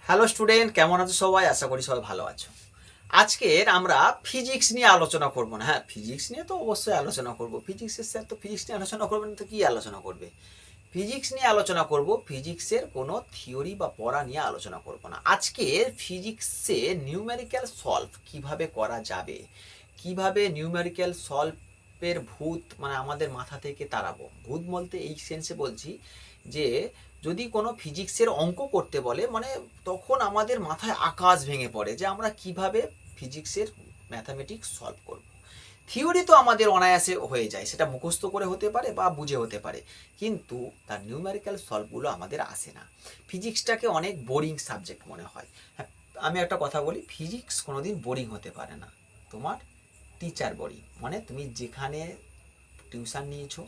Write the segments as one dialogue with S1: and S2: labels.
S1: Hello student, কেমন আছো সবাই? আশা করি সবাই ভালো আছো। আজকের আমরা ফিজিক্স নিয়ে আলোচনা করব না। হ্যাঁ, ফিজিক্স নিয়ে তো অবশ্যই আলোচনা করব। ফিজিক্সের স্যার তো ফিজিক্স নিয়ে আলোচনা করবেন, তো কি আলোচনা করবে? ফিজিক্স নিয়ে আলোচনা করব। ফিজিক্সের কোনো থিওরি বা পড়া নিয়ে আলোচনা করব না। আজকের ফিজিক্সে নিউমেরিক্যাল সলভ কিভাবে করা যাবে, কিভাবে নিউমেরিক্যাল সলভের ভূত মানে আমাদের মাথা থেকে তাড়াবো। ভূত বলতে এই সেন্সে বলছি যে যদি কোনো ফিজিক্সের অঙ্ক করতে বলে মানে তখন আমাদের মাথায় আকাশ ভেঙে পড়ে যে আমরা কিভাবে ফিজিক্সের ম্যাথামেটিক্স সলভ করব। থিওরি তো আমাদের অনায়াসে হয়ে যায়, সেটা মুখস্থ করে হতে পারে বা বুঝে হতে পারে, কিন্তু তার নিউমেরিক্যাল সলভগুলো আমাদের আসে না। ফিজিক্সটাকে অনেক বোরিং সাবজেক্ট মনে হয়। হ্যাঁ, আমি একটা কথা বলি, ফিজিক্স কোনোদিন বোরিং হতে পারে না। তোমার টিচার বোরিং, মানে তুমি যেখানে টিউশন নিয়েছো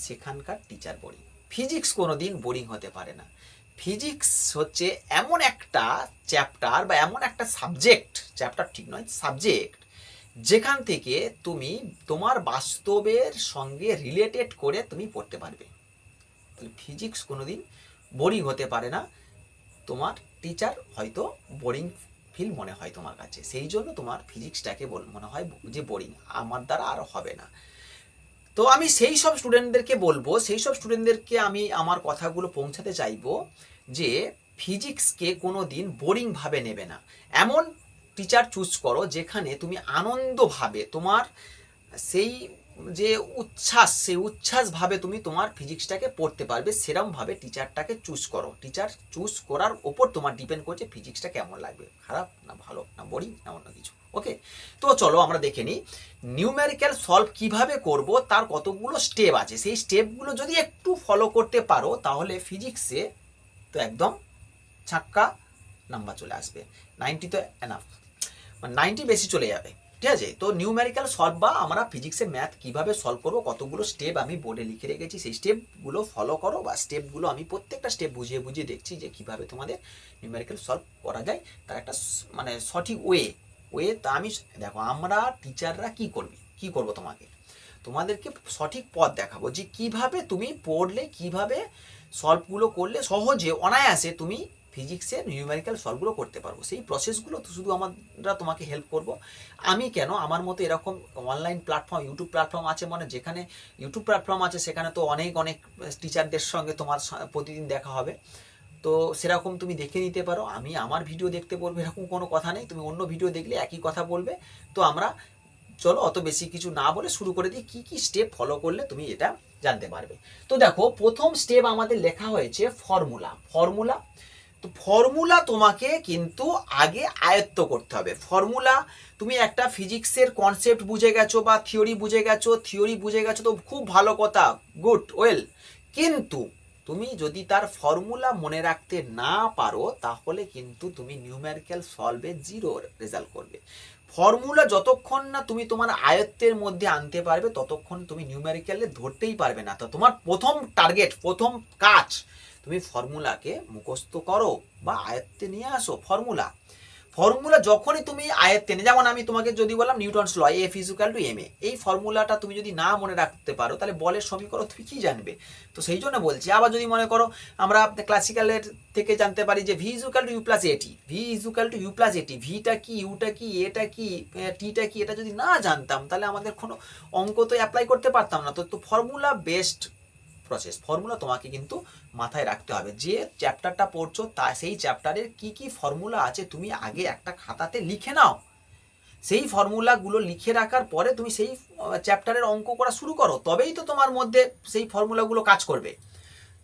S1: সেখানকার টিচার বোরিং। ফিজিক্স কোনো দিন বোরিং হতে পারে না। ফিজিক্স হচ্ছে এমন একটা চ্যাপ্টার বা এমন একটা সাবজেক্ট, চ্যাপ্টার ঠিক নয়, সাবজেক্ট, যেখান থেকে তুমি তোমার বাস্তবের সঙ্গে রিলেটেড করে তুমি পড়তে পারবে। ফিজিক্স কোনোদিন বোরিং হতে পারে না। তোমার টিচার হয়তো বোরিং ফিল মনে হয় তোমার কাছে, সেই জন্য তোমার ফিজিক্সটাকে মনে হয় যে বোরিং, আমার দ্বারা আর হবে না। তো আমি সেই সব স্টুডেন্টদেরকে বলবো, সেই সব স্টুডেন্টদেরকে আমি আমার কথাগুলো পৌঁছাতে চাইবো যে ফিজিক্সকে কোনো দিন বোরিংভাবে নেবে না। এমন টিচার চুজ করো যেখানে তুমি আনন্দভাবে তোমার সেই যে উচ্ছ্বাস, সেই উচ্ছ্বাসভাবে তুমি তোমার ফিজিক্সটাকে পড়তে পারবে, সেরমভাবে টিচারটাকে চুজ করো। টিচার চুজ করার ওপর তোমার ডিপেন্ড করছে ফিজিক্সটা কেমন লাগবে, খারাপ না ভালো না বোরিং না অন্য কিছু। ওকে, তো চলো আমরা দেখে নিই নিউমেরিক্যাল সলভ কিভাবে করব, তার কতগুলো স্টেপ আছে। সেই স্টেপগুলো যদি একটু ফলো করতে পারো তাহলে ফিজিক্সে তো একদম ছাক্কা নাম্বার চলে আসবে। 90 তো এনাফ, মানে 90 বেশি চলে যাবে। ঠিক আছে, তো নিউমেরিক্যাল সলভ বা আমরা ফিজিক্সে ম্যাথ কিভাবে সলভ করবো কতগুলো স্টেপ আমি বোর্ডে লিখে রেখেছি, সেই স্টেপগুলো ফলো করো। বা স্টেপগুলো আমি প্রত্যেকটা স্টেপ বুঝিয়ে বুঝিয়ে দেখছি যে কিভাবে তোমাদের নিউমেরিক্যাল সলভ করা যায়, তার একটা মানে সঠিক ওয়ে তা আমি দেখো, আমরা টিচাররা কি করবো তোমাকে, তোমাদেরকে সঠিক পথ দেখাবো যে কিভাবে তুমি পড়লে, কিভাবে সলভগুলো করলে সহজে অনায়াসে তুমি ফিজিক্সের নিউমেরিক্যাল সলভগুলো করতে পারবো। সেই প্রসেসগুলো তো শুধু আমরা তোমাকে হেল্প করব। আমি কেন, আমার মতো এরকম অনলাইন প্ল্যাটফর্ম, ইউটিউব প্ল্যাটফর্ম আছে, মানে যেখানে ইউটিউব প্ল্যাটফর্ম আছে সেখানে তো অনেক অনেক টিচারদের সঙ্গে তোমার প্রতিদিন দেখা হবে। তো সেরকম তুমি দেখে নিতে পারো। আমি আমার ভিডিও দেখতে বলবো এরকম কোনো কথা নেই, তুমি অন্য ভিডিও দেখলে একই কথা বলবে। তো আমরা চলো অত বেশি কিছু না বলে শুরু করে দিই, কি কি স্টেপ ফলো করলে তুমি এটা জানতে পারবে। তো দেখো, প্রথম স্টেপ আমাদের লেখা হয়েছে ফর্মুলা। তো ফর্মুলা তোমাকে কিন্তু আগে আয়ত্ত করতে হবে। ফর্মুলা, তুমি একটা ফিজিক্সের কনসেপ্ট বুঝে গেছো বা থিওরি বুঝে গেছো তো খুব ভালো কথা, গুড ওয়েল, কিন্তু তুমি যদি তার ফর্মুলা মনে রাখতে না পারো তাহলে কিন্তু তুমি নিউমেরিক্যাল সলভে জিরো রেজাল্ট করবে। ফর্মুলা যতক্ষণ না তুমি তোমার আয়ত্তের মধ্যে আনতে পারবে ততক্ষণ তুমি নিউমেরিক্যালে ধরতেই পারবে না। তো তোমার প্রথম টার্গেট, প্রথম কাজ, তুমি ফর্মুলাকে মুখস্থ করো বা আয়ত্তে নিয়ে আসো। ফর্মুলা যখনই তুমি আয়ত্তে নিয়ে, যেমন আমি তোমাকে যদি বললাম Newton's law, F is equal to M A, এই ফর্মুলাটা তুমি যদি না মনে রাখতে পারো তাহলে বলের সমীকরণ তুমি কি জানবে? তো সেই জন্য বলছি। আবার যদি মনে করো আমরা ক্লাসিক্যালের থেকে জানতে পারি যে V is equal to U plus A T, ভিটা কি, ইউটা কি, এটা কি, টিটা কি, এটা যদি না জানতাম তাহলে আমাদের কোনো অঙ্ক তো অ্যাপ্লাই করতে পারতাম না। তো ফর্মুলা বেস্ট প্রসেস, ফর্মুলা তোমাকে কিন্তু মাথায় রাখতে হবে। যে চ্যাপ্টারটা পড়ছো তা সেই চ্যাপ্টারের কি কি ফর্মুলা আছে তুমি আগে একটা খাতাতে লিখে নাও। সেই ফর্মুলাগুলো লিখে রাখার পরে তুমি সেই চ্যাপ্টারের অঙ্ক করা শুরু করো, তবেই তো তোমার মধ্যে সেই ফর্মুলাগুলো কাজ করবে।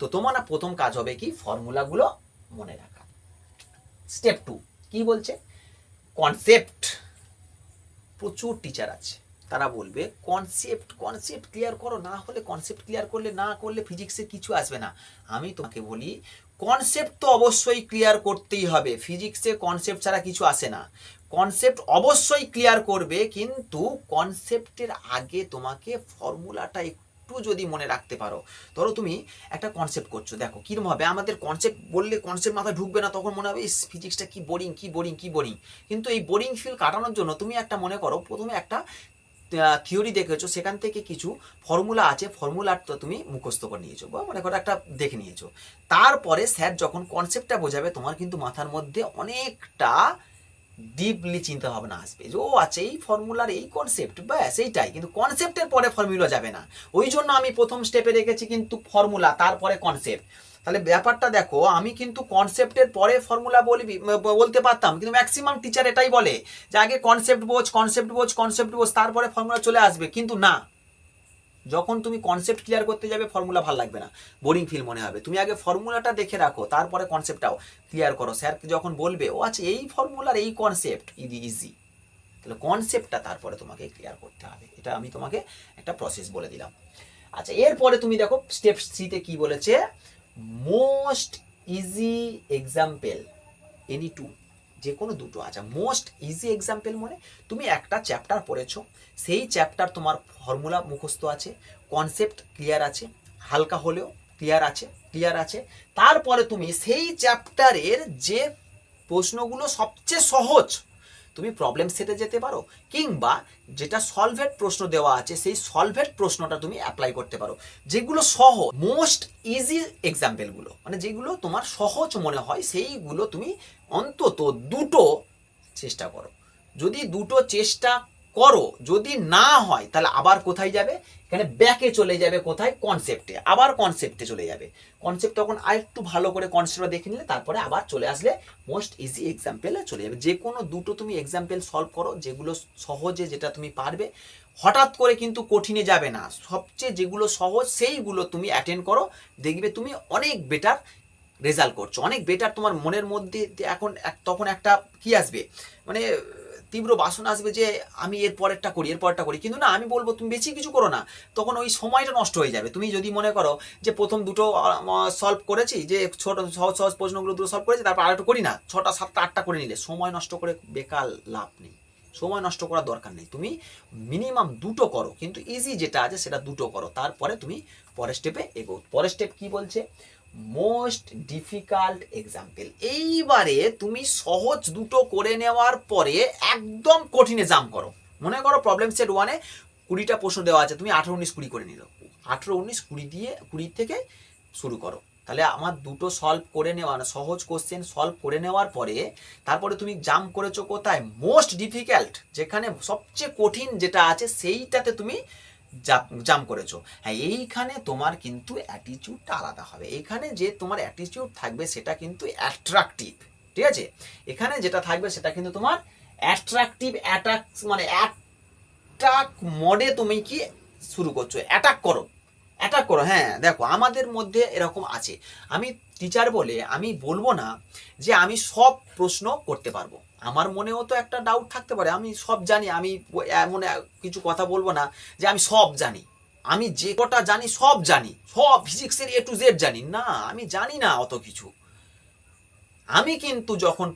S1: তো তোমার প্রথম কাজ হবে কি, ফর্মুলাগুলো মনে রাখা। স্টেপ 2 কি বলছে, কনসেপ্ট। প্রচুর টিচার আছে, তারা বলবে কনসেপ্ট ক্লিয়ার করো, না হলে কনসেপ্ট ক্লিয়ার না করলে ফিজিক্সে কিছু আসবে না। আমি তোমাকে বলি কনসেপ্ট তো অবশ্যই ক্লিয়ার করতেই হবে, ফিজিক্সে কনসেপ্ট ছাড়া কিছু আসে না। কনসেপ্ট অবশ্যই ক্লিয়ার করবে, কিন্তু কনসেপ্টের আগে তোমাকে ফর্মুলাটা একটু যদি মনে রাখতে পারো। ধরো তুমি একটা কনসেপ্ট করছো, দেখো কিরকম হবে, আমাদের কনসেপ্ট বললে কনসেপ্ট মাথায় ঢুকবে না, তখন মনে হবে ফিজিক্সটা কি বোরিং। কিন্তু এই বোরিং ফিল কাটানোর জন্য তুমি একটা মনে করো, প্রথমে একটা থিওরি দেখেছো, সেখান থেকে কিছু ফর্মুলা আছে, ফর্মুলার তো তুমি মুখস্থ করে নিয়েছো বা মনে করো একটা দেখে নিয়েছো। তারপরে স্যার যখন কনসেপ্টটা বোঝাবে তোমার কিন্তু মাথার মধ্যে অনেকটা ডিপলি চিন্তা ভাবনা আসবে যে ও আচ্ছা এই ফর্মুলার এই কনসেপ্ট, ব্যাস এইটাই। কিন্তু কনসেপ্টের পরে ফর্মুলা যাবে না, ওই জন্য আমি প্রথম স্টেপে রেখেছি কিন্তু ফর্মুলা, তারপরে কনসেপ্ট। তাহলে ব্যাপারটা দেখো, আমি কিন্তু কনসেপ্টের পরে ফর্মুলা বলতে পারতাম, কিন্তু ম্যাক্সিমাম টিচার এটাই বলে যে আগে কনসেপ্ট বোঝ, কনসেপ্ট বোঝ, কনসেপ্ট বোঝ, তারপরে ফর্মুলা চলে আসবে। কিন্তু না, যখন তুমি কনসেপ্ট ক্লিয়ার করতে যাবে ফর্মুলা ভালো লাগবে না, বোরিং ফিল মনে হবে। তুমি আগে ফর্মুলাটা দেখে রাখো, তারপরে কনসেপ্টটাও ক্লিয়ার করো। স্যার যখন বলবে ও আচ্ছা এই ফর্মুলার এই কনসেপ্ট ইজি, তাহলে কনসেপ্টটা তারপরে তোমাকে ক্লিয়ার করতে হবে। এটা আমি তোমাকে একটা প্রসেস বলে দিলাম। আচ্ছা, এরপরে তুমি দেখো স্টেপ সিতে কি বলেছে, most easy example any two, যে কোনো দুটো। আচ্ছা, মোস্ট ইজি এক্সাম্পল মানে তুমি একটা চ্যাপ্টার পড়েছো, সেই চ্যাপ্টার তোমার ফর্মুলা মুখস্থ আছে, কনসেপ্ট ক্লিয়ার আছে, হালকা হলেও ক্লিয়ার আছে। তারপরে তুমি সেই চ্যাপ্টারের যে প্রশ্নগুলো সবচেয়ে সহজ, তুমি প্রবলেম সেটে যেতে পারো, কিংবা যেটা সলভেড প্রশ্ন দেওয়া আছে সেই সলভেড প্রশ্নটা তুমি অ্যাপ্লাই করতে পারো। যেগুলো সহজ, মোস্ট ইজি এক্সাম্পলগুলো মানে যেগুলো তোমার সহজ মনে হয়, সেইগুলো তুমি অন্তত দুটো চেষ্টা করো। যদি দুটো চেষ্টা করো, যদি না হয় তাহলে আবার কোথায় যাবে, এখানে ব্যাকে চলে যাবে, কোথায়, কনসেপ্টে, আবার কনসেপ্টে চলে যাবে। কনসেপ্ট তখন আর একটু ভালো করে কনসেপ্টটা দেখে নিলে তারপরে আবার চলে আসলে মোস্ট ইজি এক্সাম্পলে চলে যাবে। যে কোনো দুটো তুমি এক্সাম্পল সলভ করো, যেগুলো সহজে, যেটা তুমি পারবে, হঠাৎ করে কিন্তু কঠিনে যাবে না, সবচেয়ে যেগুলো সহজ সেইগুলো তুমি অ্যাটেন্ড করো, দেখবে তুমি অনেক বেটার রেজাল্ট করছো, অনেক বেটার। তোমার মনের মধ্যে এখন তখন একটা কি আসবে, মানে তীব্র বাসনা আসবে যে আমি এরপরেরটা করি, কিন্তু না, আমি বলবো তুমি বেশি কিছু করো না, তখন ওই সময়টা নষ্ট হয়ে যাবে। তুমি যদি মনে করো যে প্রথম দুটো সলভ করেছি, যে ছোট সহজ সহজ প্রশ্নগুলো দুটো সলভ করেছি, তারপর আরেকটা করি না, 6টা 7টা 8টা করে নিলে সময় নষ্ট করে বেকার লাভ নেই, সময় নষ্ট করার দরকার নেই। তুমি মিনিমাম দুটো করো, কিন্তু ইজি যেটা আছে সেটা দুটো করো, তারপরে তুমি পরের স্টেপে এগো। পরের স্টেপ কি বলছে, মোস্ট ডিফিকাল্ট এক্সাম্পল। এইবারে তুমি সহজ দুটো করে নেওয়ার পরে একদম কঠিনে জাম্প করো। মনে করো প্রবলেম সেট 1-এ 20টা প্রশ্ন দেওয়া আছে, তুমি 18, 19, 20 করে নিল, 18, 19, 20 দিয়ে 20 থেকে শুরু করো। তাহলে আমার দুটো সলভ করে নেওয়া, সহজ কোশ্চেন সলভ করে নেওয়ার পরে তারপরে তুমি জাম্প করেছো কোথায়, মোস্ট ডিফিকাল্ট, যেখানে সবচেয়ে কঠিন যেটা আছে সেইটাতে তুমি জাম্প করেছো। হ্যাঁ, এইখানে তোমার কিন্তু অ্যাটিটিউডটা আলাদা হবে। এখানে যে তোমার অ্যাটিটিউড থাকবে সেটা কিন্তু অ্যাট্রাকটিভ, ঠিক আছে। এখানে যেটা থাকবে সেটা কিন্তু তোমার অ্যাট্রাকটিভ, অ্যাটাক মানে অ্যাটাক মোডে তুমি কি শুরু করছো, অ্যাটাক করো। হ্যাঁ দেখো, আমাদের মধ্যে এরকম আছে, আমি টিচার বলে আমি বলবো না যে আমি সব প্রশ্ন করতে পারবো, আমার মনেও তো একটা ডাউট থাকতে পারে, আমি সব জানি, আমি এমন কিছু কথা বলবো না যে আমি সব জানি, আমি যে কটা জানি সব জানি, সব ফিজিক্সের A to Z জানি না, আমি জানি না অত কিছু। আমি কিন্তু যখন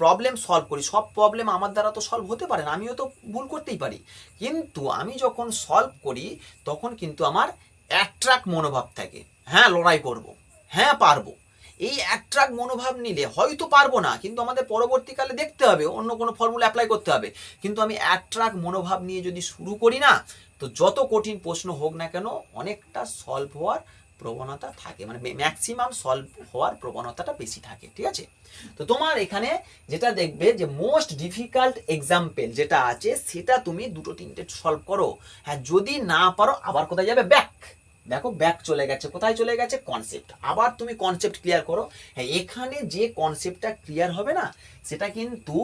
S1: প্রবলেম সলভ করি, সব প্রবলেম আমার দ্বারা তো সলভ হতে পারে না, আমিও তো ভুল করতেই পারি, কিন্তু আমি যখন সলভ করি তখন কিন্তু আমার অ্যাট্রাক্ট মনোভাব থাকে, হ্যাঁ লড়াই করব, হ্যাঁ পারবো। এই অ্যাট্রাক্ট মনোভাব নিলে হয়তো পারবো না, কিন্তু আমাদের পরবর্তীকালে দেখতে হবে, অন্য কোনো ফর্মুলা অ্যাপ্লাই করতে হবে, কিন্তু আমি অ্যাট্রাক্ট মনোভাব নিয়ে যদি শুরু করি না, তো যত কঠিন প্রশ্ন হোক না কেন অনেকটা সলভ হওয়ার প্রবণতা থাকে, মানে ম্যাক্সিমাম সলভ হওয়ার প্রবণতাটা বেশি থাকে, ঠিক আছে। তো তোমার এখানে যেটা দেখবে যে মোস্ট ডিফিকাল্ট এক্সাম্পল যেটা আছে সেটা তুমি দুটো তিনটে সলভ করো। হ্যাঁ, যদি না পারো আবার কোথায় যাবে, ব্যাক। দেখো ব্যাক চলে গেছে, কোথায় চলে গেছে, কনসেপ্ট। আবার তুমি কনসেপ্ট ক্লিয়ার করো। হ্যাঁ, এখানে যে কনসেপ্টটা ক্লিয়ার হবে না সেটা কিন্তু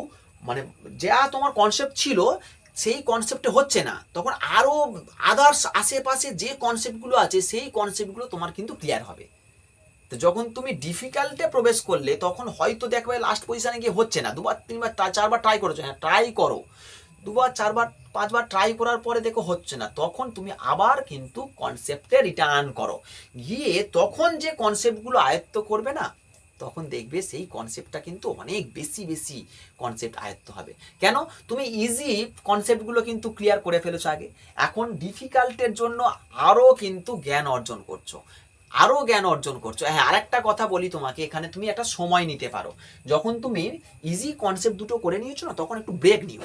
S1: মানে যা তোমার কনসেপ্ট ছিল সেই কনসেপ্টে হচ্ছে না, তখন আরও আদার্স আশেপাশে যে কনসেপ্টগুলো আছে সেই কনসেপ্টগুলো তোমার কিন্তু ক্লিয়ার হবে। তো যখন তুমি ডিফিকাল্টে প্রবেশ করলে তখন হয়তো দেখবে লাস্ট পজিশনে গিয়ে হচ্ছে না, 2বার 3বার 4বার ট্রাই করেছো, হ্যাঁ ট্রাই করো, 2বার 4বার 5বার ট্রাই করার পরে দেখো হচ্ছে না, তখন তুমি আবার কিন্তু কনসেপ্টে রিটার্ন করো, গিয়ে তখন যে কনসেপ্টগুলো আয়ত্ত করবে না তখন দেখবে সেই কনসেপ্টটা কিন্তু অনেক বেশি বেশি কনসেপ্ট আয়ত্ত হবে। কেন, তুমি ইজি কনসেপ্টগুলো কিন্তু ক্লিয়ার করে ফেলেছো আগে, এখন ডিফিকাল্টের জন্য আরও কিন্তু জ্ঞান অর্জন করছো, হ্যাঁ আরেকটা কথা বলি তোমাকে, এখানে তুমি একটা সময় নিতে পারো। যখন তুমি ইজি কনসেপ্ট দুটো করে নিয়েছো না তখন একটু ব্রেক নিও,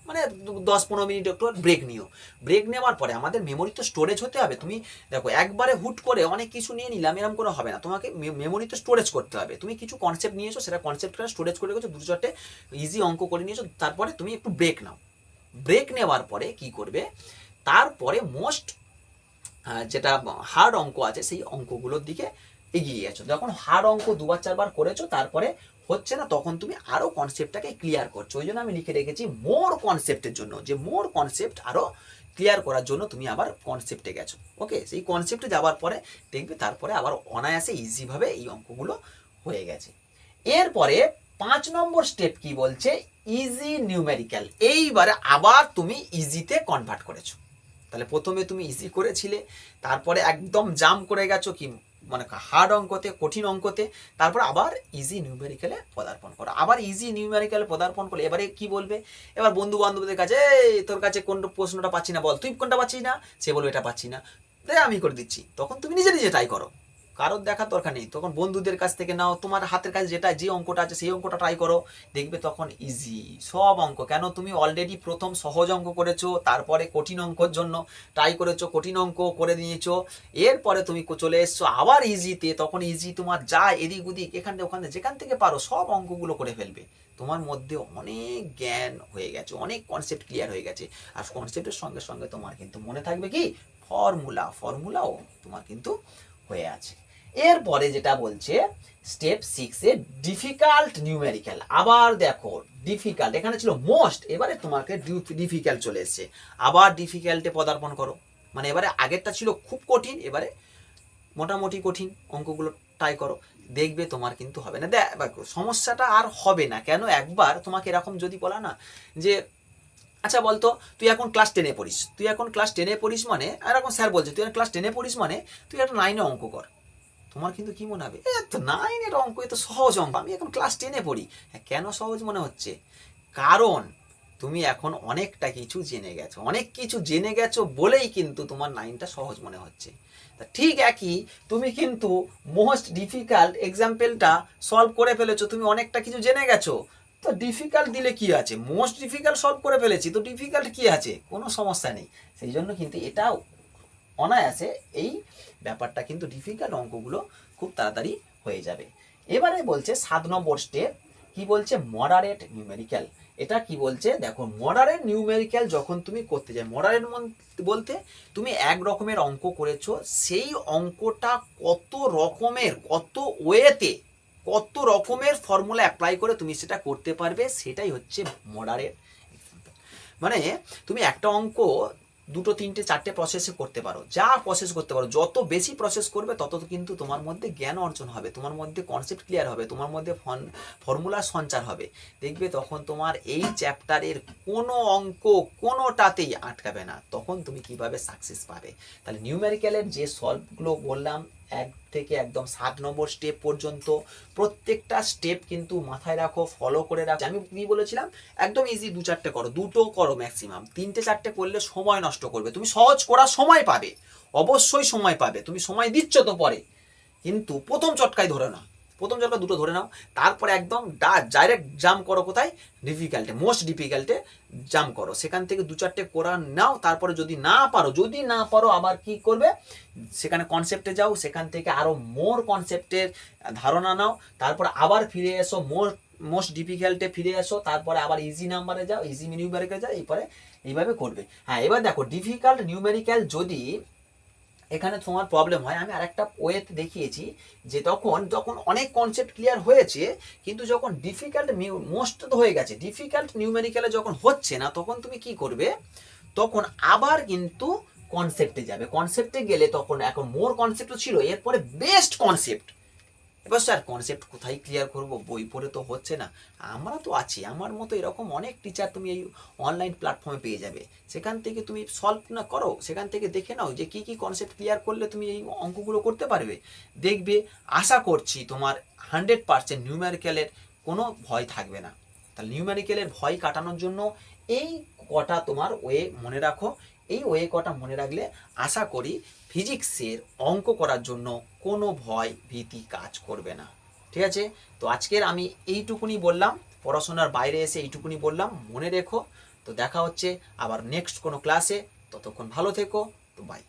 S1: মানে 10-15 মিনিট একটু ব্রেক নিও। ব্রেক নেওয়ার পরে আমাদের মেমোরি তো স্টোরেজ হতে হবে। তুমি দেখো একবারে হুট করে অনেক কিছু নিয়ে নিলাম এরকম করে হবে না, তোমাকে মেমোরি তো স্টোরেজ করতে হবে। তুমি কিছু কনসেপ্ট নিয়েছো, সেটা কনসেপ্টটা স্টোরেজ করে রেখেছো, 2-4টে ইজি অঙ্ক করে নিয়েছো, তারপরে তুমি একটু ব্রেক নাও। ব্রেক নেওয়ার পরে কি করবে, তারপরে মোস্ট যেটা হার্ড অঙ্ক আছে সেই অঙ্কগুলোর দিকে এগিয়ে গেছো। যখন হার্ড অঙ্ক 2-4বার করেছো তারপরে হচ্ছে না, তখন তুমি আরো কনসেপ্টটাকে ক্লিয়ার করছো। ওই জন্য আমি লিখে রেখেছি মোর কনসেপ্টের জন্য, যে মোর কনসেপ্ট আরো ক্লিয়ার করার জন্য তুমি আবার কনসেপ্টে গেছো। ওকে, সেই কনসেপ্টে যাওয়ার পরে দেখবে তারপরে আবার অনায়াসে ইজিভাবে এই অঙ্কগুলো হয়ে গেছে। এরপরে 5 নম্বর স্টেপ কি বলছে, ইজি নিউমেরিক্যাল। এইবারে আবার তুমি ইজিতে কনভার্ট করেছো। তাহলে প্রথমে তুমি ইজি করেছিলে, তারপরে একদম জাম করে গেছো কি মানে হার্ড অঙ্কতে, কঠিন অঙ্কতে, তারপর আবার ইজি নিউমেরিক্যালে পদার্পণ করো। আবার ইজি নিউমেরিক্যালে পদার্পণ করলে এবারে কি বলবে, এবার বন্ধু বান্ধবদের কাছে তোর কাছে কোন প্রশ্নটা পাচ্ছি না বল, তুই কোনটা পাচ্ছিস না, সে বলবে এটা পাচ্ছি না, আমি করে দিচ্ছি। তখন তুমি নিজে নিজে ট্রাই করো, কারোর দেখার দরকার নেই। তখন বন্ধুদের কাছ থেকে নাও, তোমার হাতের কাছে যেটা যে অঙ্কটা আছে সেই অঙ্কটা ট্রাই করো, দেখবে তখন ইজি সব অঙ্ক। কেন, তুমি অলরেডি প্রথম সহজ অঙ্ক করেছো, তারপরে কঠিন অঙ্কর জন্য ট্রাই করেছো, কঠিন অঙ্ক করে নিয়েছো, এরপরে তুমি চলে এসছো আবার ইজিতে। তখন ইজি তোমার যা এদিক ওদিক এখানে ওখানে যেখান থেকে পারো সব অঙ্কগুলো করে ফেলবে। তোমার মধ্যে অনেক জ্ঞান হয়ে গেছে, অনেক কনসেপ্ট ক্লিয়ার হয়ে গেছে। আর কনসেপ্টের সঙ্গে সঙ্গে তোমার কিন্তু মনে থাকবে কি ফর্মুলাও তোমার কিন্তু হয়ে আছে। এরপরে যেটা বলছে স্টেপ 6-এ ডিফিকাল্ট নিউমেরিক্যাল। আবার দেখো ডিফিকাল্ট এখানে ছিল মোস্ট, এবারে তোমাকে ডিফিকাল্ট চলে এসছে, আবার ডিফিকাল্টে পদার্পণ করো। মানে এবারে আগেরটা ছিল খুব কঠিন, এবারে মোটামুটি কঠিন অঙ্কগুলো ট্রাই করো, দেখবে তোমার কিন্তু হবে না। দেখো সমস্যাটা আর হবে না। কেন, একবার তোমাকে এরকম যদি বলা না যে আচ্ছা বলতো তুই এখন ক্লাস 10-এ পড়িস, মানে এরকম স্যার বলছে তুই ক্লাস 10-এ পড়িস মানে তুই একটা 9-এ অঙ্ক কর। তোমার কিন্তু কি মনে হবে, তো 9-এর অঙ্ক এ তো সহজ অঙ্ক, আমি এখন ক্লাস 10-এ পড়ি। কেন সহজ মনে হচ্ছে, কারণ তুমি এখন অনেকটা কিছু জেনে গেছো বলেই কিন্তু তোমার 9টা সহজ মনে হচ্ছে। তা ঠিক একই তুমি কিন্তু মোস্ট ডিফিকাল্ট এক্সাম্পলটা সলভ করে ফেলেছো, তুমি অনেকটা কিছু জেনে গেছো। তো ডিফিকাল্ট দিলে কি আছে, মোস্ট ডিফিকাল্ট সলভ করে ফেলেছি, তো ডিফিকাল্ট কি আছে, কোনো সমস্যা নেই। সেই জন্য কিন্তু এটাও অনায়াসে এই ব্যাপারটা কিন্তু ডিফিকাল্ট অঙ্কগুলো খুব তাড়াতাড়ি হয়ে যাবে। এবারে বলছে 7 নম্বর স্টেপ, কি বলছে মডারেট নিউমেরিক্যাল। এটা কি বলছে দেখো, মডারেট নিউমেরিক্যাল যখন তুমি করতে যাও, মডারেট বলতে তুমি এক রকমের অঙ্ক করেছো, সেই অঙ্কটা কত ওয়েতে কত রকমের ফর্মুলা অ্যাপ্লাই করে তুমি সেটা করতে পারবে, সেটাই হচ্ছে মডারেট। মানে তুমি একটা অঙ্ক 2-3-4টে প্রসেসে করতে পারো, যা প্রসেস করতে পারো, যত বেশি প্রসেস করবে তত কিন্তু তোমার মধ্যে জ্ঞান অর্জন হবে, তোমার মধ্যে কনসেপ্ট ক্লিয়ার হবে, তোমার মধ্যে ফর্মুলার সঞ্চার হবে। দেখবে তখন তোমার এই চ্যাপ্টারের কোনো অঙ্ক কোনোটাতেই আটকাবে না, তখন তুমি কিভাবে সাকসেস পাবে। তাহলে নিউমেরিক্যালের যে সলভগুলো বললাম 1 থেকে একদম 7 নম্বর স্টেপ পর্যন্ত, প্রত্যেকটা স্টেপ কিন্তু মাথায় রাখো, ফলো করে রাখো। আমি কি বলেছিলাম, একদম ইজি 2-4টে করো, 2টো করো ম্যাক্সিমাম, 3-4টে করলে সময় নষ্ট করবে। তুমি সহজ করার সময় পাবে, অবশ্যই সময় পাবে, তুমি সময় দিচ্ছ তো পরে, কিন্তু প্রথম চটকায় ধরে না, প্রথম চটকা 2টো ধরে নাও, তারপরে একদম ডাইরেক্ট জাম্প করো কোথায়, ডিফিকাল্টে, মোস্ট ডিফিকাল্টে জাম্প করো, সেখান থেকে 2-4টে করা নাও। তারপরে যদি না পারো আবার কি করবে, সেখানে কনসেপ্টে যাও, সেখান থেকে আরো মোর কনসেপ্টের ধারণা নাও, তারপর আবার ফিরে এসো মোস্ট ডিফিকাল্টে ফিরে এসো, তারপরে আবার ইজি নাম্বারে যাও, ইজি নিউমেরিক্যালে যাও, এরপরে এইভাবে করবে। হ্যাঁ, এবার দেখো ডিফিকাল্ট নিউমেরিক্যাল যদি এখানে তোমার প্রবলেম হয়, আমি আরেকটা ওয়েতে দেখিয়েছি যে যখন অনেক কনসেপ্ট ক্লিয়ার হয়েছে, কিন্তু যখন ডিফিকাল্ট মোস্ট তো হয়ে গেছে, ডিফিকাল্ট নিউমেরিক্যালে যখন হচ্ছে না, তখন তুমি কি করবে, তখন আবার কিন্তু কনসেপ্টে যাবে। কনসেপ্টে গেলে তখন এখন মোর কনসেপ্ট ছিল, এরপরে বেস্ট কনসেপ্ট। এবার স্যার কনসেপ্ট কোথায় ক্লিয়ার করব, বই পড়ে তো হচ্ছে না। আমরা তো আছি, আমার মতো এরকম অনেক টিচার তুমি এই অনলাইন প্ল্যাটফর্মে পেয়ে যাবে, সেখান থেকে তুমি সলভ না করো, সেখান থেকে দেখে নাও যে কি কি কনসেপ্ট ক্লিয়ার করলে তুমি এই অঙ্কগুলো করতে পারবে। দেখবে আশা করছি তোমার 100% নিউমেরিক্যালের কোনো ভয় থাকবে না। তাহলে নিউমেরিক্যালের ভয় কাটানোর জন্য এই কটা তোমার ওয়ে মনে রাখো, এই ওয়ে কটা মনে রাখলে আশা করি ফিজিক্সের অঙ্ক করার জন্য কোনো ভয় ভীতি কাজ করবে না। ঠিক আছে, তো আজকের আমি এইটুকুনি বললাম, পড়াশোনার বাইরে এসে এইটুকুনি বললাম। মনে রেখো তো দেখা হচ্ছে আবার নেক্সট কোনো ক্লাসে, ততক্ষণ ভালো থেকো, তো বাই।